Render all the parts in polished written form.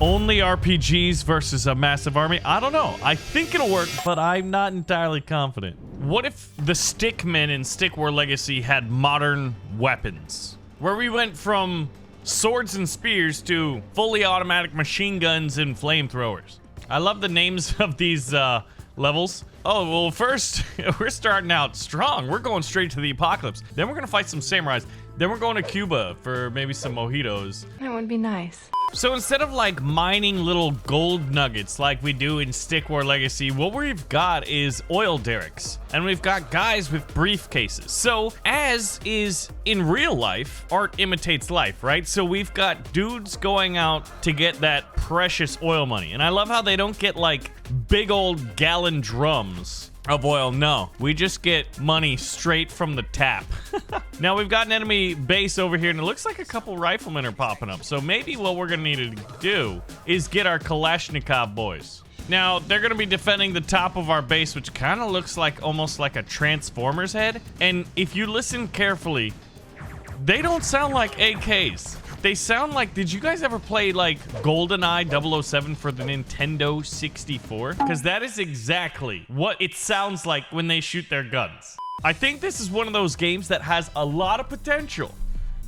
Only RPGs versus a massive army? I don't know. I think it'll work, but I'm not entirely confident. What if the stickmen in Stick War Legacy had modern weapons? Where we went from swords and spears to fully automatic machine guns and flamethrowers. I love the names of these levels. Oh, well, first, we're starting out strong. We're going straight to the apocalypse. Then we're gonna fight some samurais. Then we're going to Cuba for maybe some mojitos. That would be nice. So instead of like mining little gold nuggets like we do in Stick War Legacy, what we've got is oil derricks. And we've got guys with briefcases. So as is in real life, art imitates life, right? So we've got dudes going out to get that precious oil money. And I love how they don't get like big old gallon drums of oil. No, we just get money straight from the tap. Now we've got an enemy base over here and it looks like a couple riflemen are popping up. So maybe what we're gonna need to do is get our Kalashnikov boys. Now they're gonna be defending the top of our base, which kind of looks like almost like a Transformers head. And if you listen carefully, they don't sound like AKs. They sound like, did you guys ever play like GoldenEye 007 for the Nintendo 64? Because that is exactly what it sounds like when they shoot their guns. I think this is one of those games that has a lot of potential,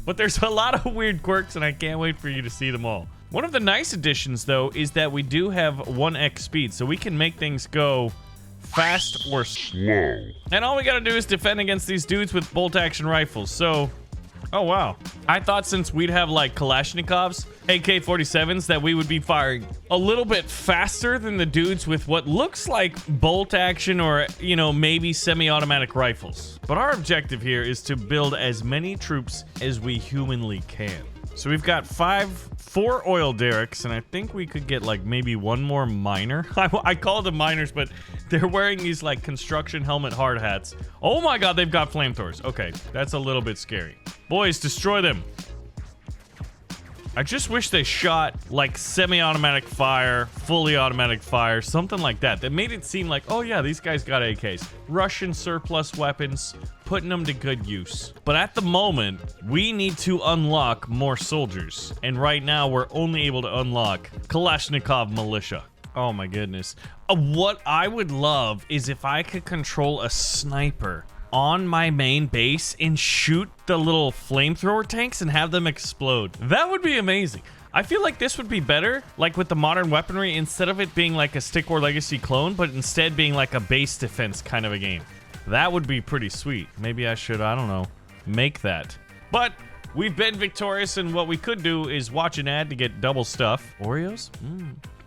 but there's a lot of weird quirks and I can't wait for you to see them all. One of the nice additions though is that we do have 1x speed, so we can make things go fast or slow. And all we gotta do is defend against these dudes with bolt action rifles. So oh, wow. I thought since we'd have like Kalashnikovs, AK-47s, that we would be firing a little bit faster than the dudes with what looks like bolt action or, you know, maybe semi-automatic rifles. But our objective here is to build as many troops as we humanly can. So we've got 4 oil derricks, and I think we could get like maybe one more miner. I call them miners, but they're wearing these like construction helmet hard hats. Oh my god, they've got flamethrowers. Okay, that's a little bit scary. Boys, destroy them. I just wish they shot like semi-automatic fire, fully automatic fire, something like that. That made it seem like, oh yeah, these guys got AKs. Russian surplus weapons, putting them to good use. But at the moment, we need to unlock more soldiers. And right now, we're only able to unlock Kalashnikov militia. Oh my goodness. What I would love is if I could control a sniper on my main base and shoot the little flamethrower tanks and have them explode. That would be amazing. I feel like this would be better, like with the modern weaponry, instead of it being like a Stick War Legacy clone, but instead being like a base defense kind of a game. That would be pretty sweet. Maybe I should, I don't know, make that. But we've been victorious, and what we could do is watch an ad to get double stuff. Oreos?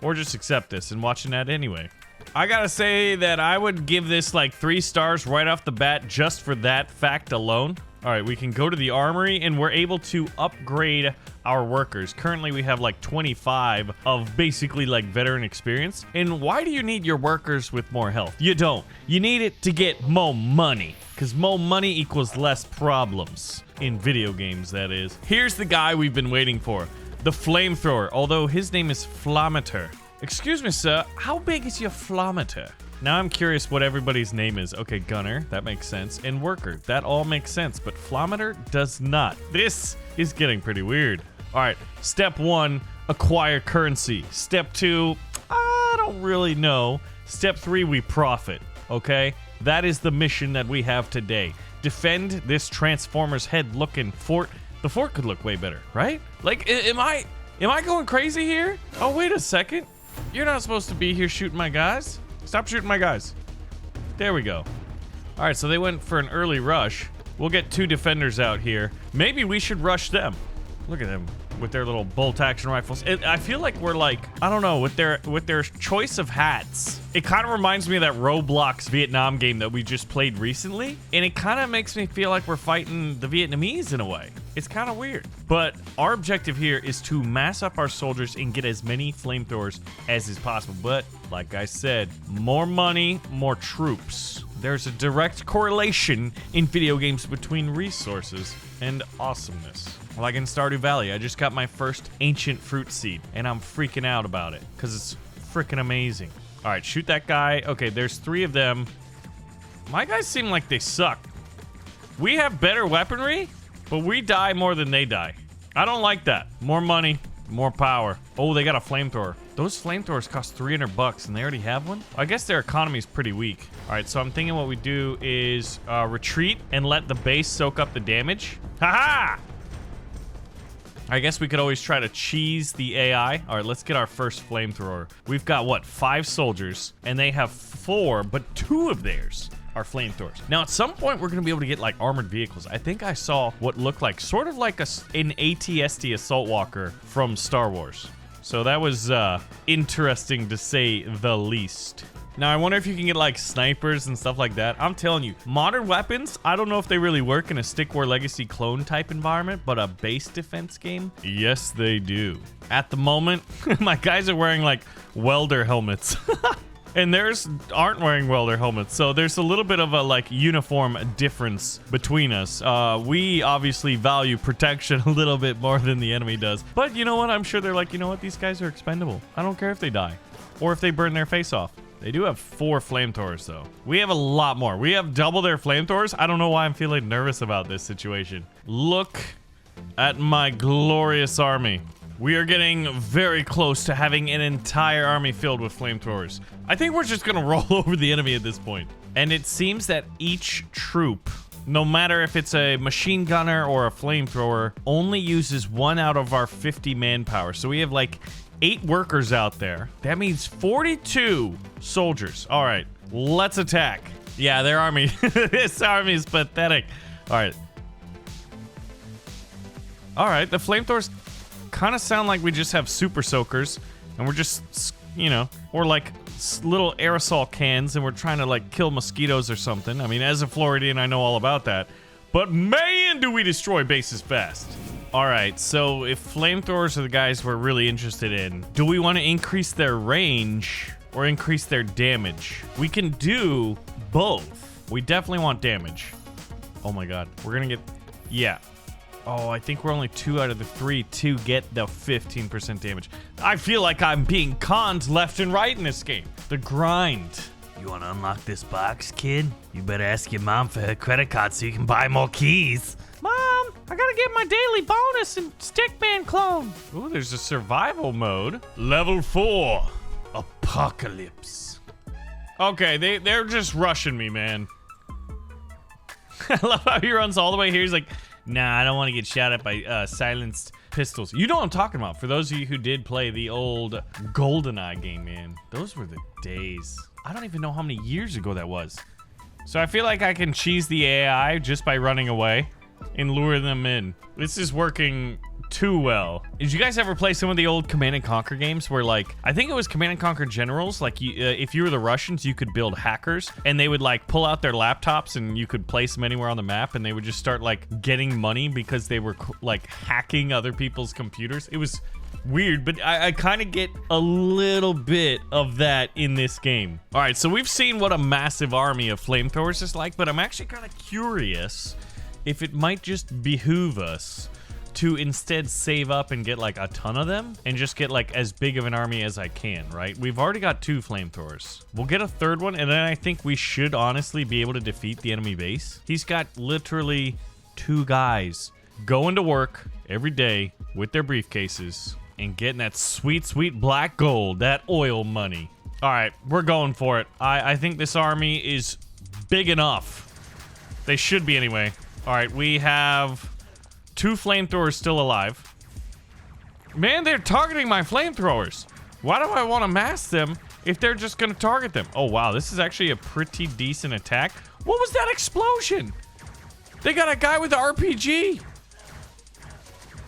Or just accept this and watch an ad anyway. I gotta say that I would give this like 3 stars right off the bat just for that fact alone. All right, we can go to the armory and we're able to upgrade our workers. Currently, we have like 25 of basically like veteran experience. And why do you need your workers with more health? You don't. You need it to get more money, because more money equals less problems in video games, that is. Here's the guy we've been waiting for, the Flamethrower, although his name is Flamethrowers. Excuse me, sir, how big is your Flamethrowers? Now I'm curious what everybody's name is. Okay, Gunner, that makes sense. And Worker, that all makes sense, but Flamethrowers does not. This is getting pretty weird. All right, step 1, acquire currency. Step 2, I don't really know. Step 3, we profit, okay? That is the mission that we have today. Defend this Transformers head looking fort. The fort could look way better, right? Like, am I going crazy here? Oh, wait a second. You're not supposed to be here shooting my guys. Stop shooting my guys. There we go. All right, so they went for an early rush. We'll get 2 defenders out here. Maybe we should rush them. Look at them with their little bolt action rifles. I feel like we're like, I don't know, with their choice of hats. It kind of reminds me of that Roblox Vietnam game that we just played recently. And it kind of makes me feel like we're fighting the Vietnamese in a way. It's kind of weird. But our objective here is to mass up our soldiers and get as many flamethrowers as is possible. But like I said, more money, more troops. There's a direct correlation in video games between resources and awesomeness. Like in Stardew Valley, I just got my first ancient fruit seed, and I'm freaking out about it, because it's freaking amazing. All right, shoot that guy. Okay, there's 3 of them. My guys seem like they suck. We have better weaponry, but we die more than they die. I don't like that. More money, more power. Oh, they got a flamethrower. Those flamethrowers cost 300 bucks and they already have one? I guess their economy is pretty weak. All right, so I'm thinking what we do is retreat and let the base soak up the damage. Haha! I guess we could always try to cheese the AI. All right, let's get our first flamethrower. We've got, what, 5 soldiers, and they have 4, but 2 of theirs are flamethrowers. Now, at some point, we're going to be able to get, like, armored vehicles. I think I saw what looked like sort of like an AT-ST Assault Walker from Star Wars. So that was interesting to say the least. Now, I wonder if you can get, like, snipers and stuff like that. I'm telling you, modern weapons, I don't know if they really work in a Stick War Legacy clone type environment, but a base defense game, yes, they do. At the moment, my guys are wearing, like, welder helmets. And theirs aren't wearing welder helmets, so there's a little bit of a, like, uniform difference between us. We obviously value protection a little bit more than the enemy does. But you know what? I'm sure they're like, you know what? These guys are expendable. I don't care if they die or if they burn their face off. They do have 4 flamethrowers, though. We have a lot more. We have double their flamethrowers. I don't know why I'm feeling nervous about this situation. Look at my glorious army. We are getting very close to having an entire army filled with flamethrowers. I think we're just gonna roll over the enemy at this point. And it seems that each troop, no matter if it's a machine gunner or a flamethrower, only uses 1 out of our 50 manpower. So we have like 8 workers out there. That means 42 soldiers. All right, let's attack. Yeah, their army. This army is pathetic. All right. All right, the flamethrowers kind of sound like we just have super soakers and we're just, you know, or like little aerosol cans and we're trying to like kill mosquitoes or something. I mean, as a Floridian, I know all about that. But man, do we destroy bases fast. All right, so if flamethrowers are the guys we're really interested in, do we want to increase their range or increase their damage? We can do both. We definitely want damage. Oh my God, we're gonna get, yeah. Oh, I think we're only 2 out of the 3 to get the 15% damage. I feel like I'm being conned left and right in this game. The grind. You want to unlock this box, kid? You better ask your mom for her credit card so you can buy more keys. Mom, I gotta get my daily bonus in Stickman clone. Ooh, there's a survival mode. Level 4. Apocalypse. Okay, they're just rushing me, man. I love how he runs all the way here. He's like, nah, I don't want to get shot at by silenced pistols. You know what I'm talking about. For those of you who did play the old GoldenEye game, man. Those were the days. I don't even know how many years ago that was. So I feel like I can cheese the AI just by running away and lure them in. This is working too well. Did you guys ever play some of the old Command & Conquer games where, like, I think it was Command & Conquer Generals, like, you, if you were the Russians, you could build hackers, and they would, like, pull out their laptops, and you could place them anywhere on the map, and they would just start, like, getting money because they were, like, hacking other people's computers. It was weird, but I kind of get a little bit of that in this game. All right, so we've seen what a massive army of flamethrowers is like, but I'm actually kind of curious if it might just behoove us to instead save up and get like a ton of them and just get like as big of an army as I can, right? We've already got 2 flamethrowers. We'll get a 3rd one, and then I think we should honestly be able to defeat the enemy base. He's got literally 2 guys going to work every day with their briefcases and getting that sweet, sweet black gold, that oil money. All right, we're going for it. I think this army is big enough. They should be anyway. All right, we have 2 flamethrowers still alive. Man, they're targeting my flamethrowers. Why do I want to mass them if they're just going to target them? Oh, wow, this is actually a pretty decent attack. What was that explosion? They got a guy with the RPG.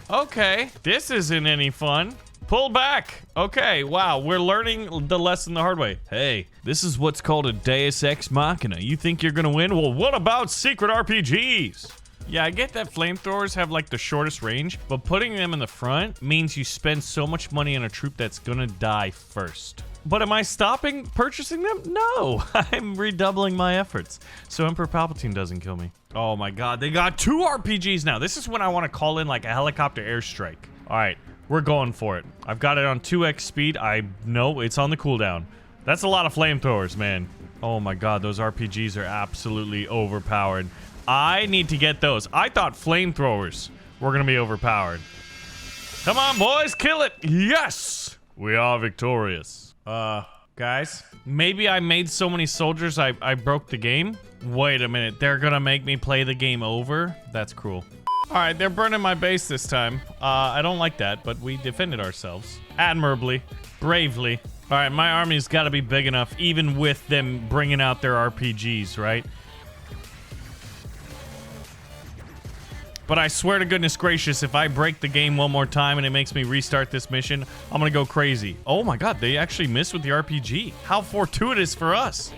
Okay, this isn't any fun. Pull back. Okay, wow, we're learning the lesson the hard way. Hey, this is what's called a Deus Ex Machina. You think you're gonna win? Well, what about secret RPGs? Yeah, I get that flamethrowers have like the shortest range, but putting them in the front means you spend so much money on a troop that's gonna die first. But am I stopping purchasing them? No, I'm redoubling my efforts so Emperor Palpatine doesn't kill me. Oh my God, they got 2 RPGs now. This is when I want to call in like a helicopter airstrike. All right, we're going for it. I've got it on 2x speed. I know it's on the cooldown. That's a lot of flamethrowers, man. Oh my God, those RPGs are absolutely overpowered. I need to get those. I thought flamethrowers were gonna be overpowered. Come on, boys, kill it. Yes, we are victorious. Guys, maybe I made so many soldiers I broke the game. Wait a minute, they're gonna make me play the game over? That's cruel. All right, they're burning my base this time. I don't like that, but we defended ourselves admirably, bravely. All right, my army's got to be big enough, even with them bringing out their RPGs, right? But I swear to goodness gracious, if I break the game one more time and it makes me restart this mission, I'm gonna go crazy. Oh my god, they actually missed with the RPG. How fortuitous for us.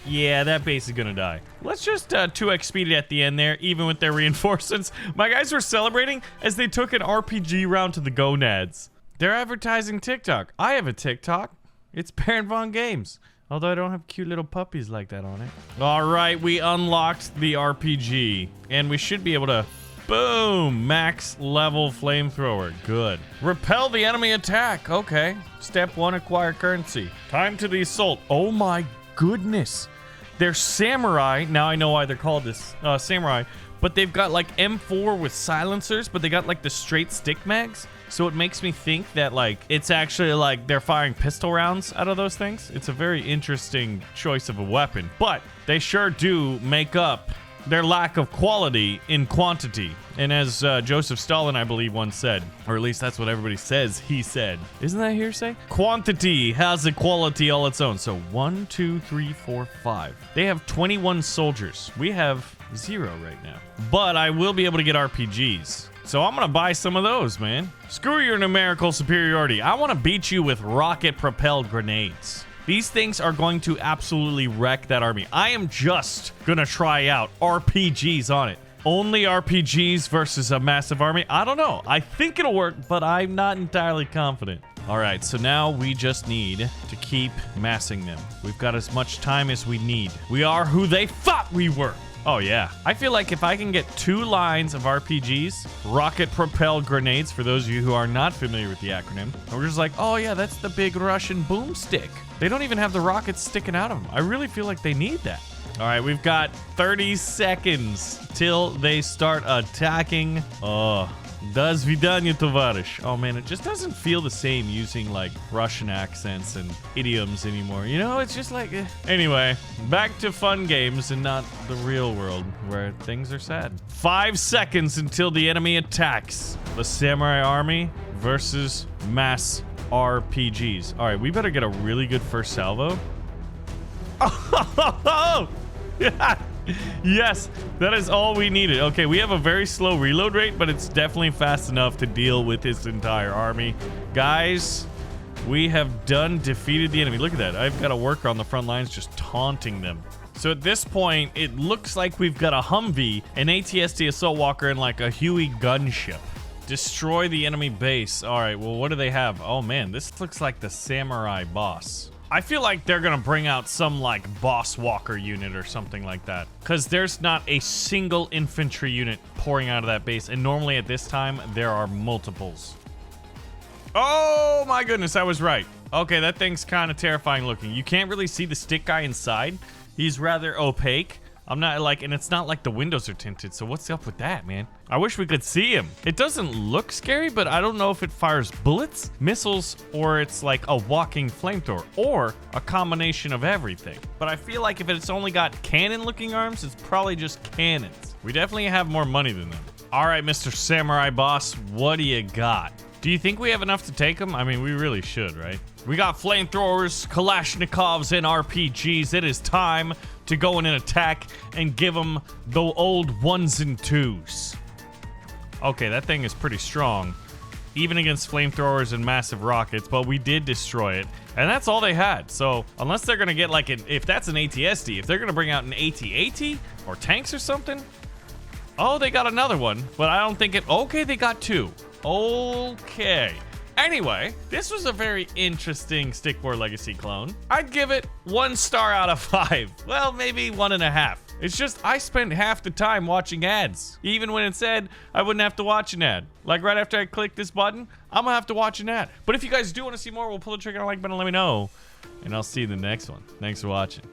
Yeah, that base is gonna die. Let's just 2x speed it at the end there, even with their reinforcements. My guys were celebrating as they took an RPG round to the gonads. They're advertising TikTok. I have a TikTok. It's BaronVonGames. Although I don't have cute little puppies like that on it. All right, we unlocked the RPG. And we should be able to... Boom! Max level flamethrower. Good. Repel the enemy attack. Okay. Step 1, acquire currency. Time to the assault. Oh my goodness. They're samurai. Now I know why they're called this samurai. But they've got like M4 with silencers, but they got like the straight stick mags. So it makes me think that like it's actually like they're firing pistol rounds out of those things. It's a very interesting choice of a weapon. But they sure do make up their lack of quality in quantity. And as Joseph Stalin, I believe, once said, or at least that's what everybody says he said. Isn't that hearsay? Quantity has a quality all its own. So 1, 2, 3, 4, 5. They have 21 soldiers. We have 0 right now. But I will be able to get RPGs. So I'm gonna buy some of those, man. Screw your numerical superiority. I wanna beat you with rocket-propelled grenades. These things are going to absolutely wreck that army. I am just gonna try out RPGs on it. Only RPGs versus a massive army? I don't know. I think it'll work, but I'm not entirely confident. All right, so now we just need to keep massing them. We've got as much time as we need. We are who they thought we were. Oh yeah. I feel like if I can get 2 lines of RPGs, rocket-propelled grenades, for those of you who are not familiar with the acronym, and we're just like, oh yeah, that's the big Russian boomstick. They don't even have the rockets sticking out of them. I really feel like they need that. All right, we've got 30 seconds till they start attacking. Oh, до свидания, товарищ. Oh man, it just doesn't feel the same using like Russian accents and idioms anymore. You know, it's just like, Anyway, back to fun games and not the real world where things are sad. 5 seconds until the enemy attacks. The samurai army versus mass RPGs. All right, we better get a really good first salvo. Oh, yeah. Yes, that is all we needed. Okay, we have a very slow reload rate, but it's definitely fast enough to deal with his entire army. Guys, we have defeated the enemy. Look at that. I've got a worker on the front lines just taunting them. So at this point, it looks like we've got a Humvee, an ATST assault walker, and like a Huey gunship. Destroy the enemy base. All right, well, what do they have? Oh man, this looks like the samurai boss. I feel like they're gonna bring out some like boss walker unit or something like that, because there's not a single infantry unit pouring out of that base, and normally at this time there are multiples. Oh my goodness, I was right. Okay, that thing's kind of terrifying looking. You can't really see the stick guy inside. He's rather opaque. I'm not like, and it's not like the windows are tinted, so what's up with that, man? I wish we could see him. It doesn't look scary, but I don't know if it fires bullets, missiles, or it's like a walking flamethrower, or a combination of everything. But I feel like if it's only got cannon-looking arms, it's probably just cannons. We definitely have more money than them. All right, Mr. Samurai Boss, what do you got? Do you think we have enough to take him? I mean, we really should, right? We got flamethrowers, Kalashnikovs, and RPGs. It is time to go in and attack and give them the old 1s and 2s. Okay, that thing is pretty strong, even against flamethrowers and massive rockets, but we did destroy it, and that's all they had. So unless they're gonna get like if that's an ATSD, if they're gonna bring out an AT-AT or tanks or something. Oh, they got another one, but I don't think it. Okay, they got 2. Okay. Anyway, this was a very interesting Stick War Legacy clone. I'd give it 1 star out of 5. Well, maybe 1.5. It's just I spent half the time watching ads. Even when it said I wouldn't have to watch an ad. Like right after I click this button, I'm gonna have to watch an ad. But if you guys do want to see more, we'll pull the trigger on the like button and let me know. And I'll see you in the next one. Thanks for watching.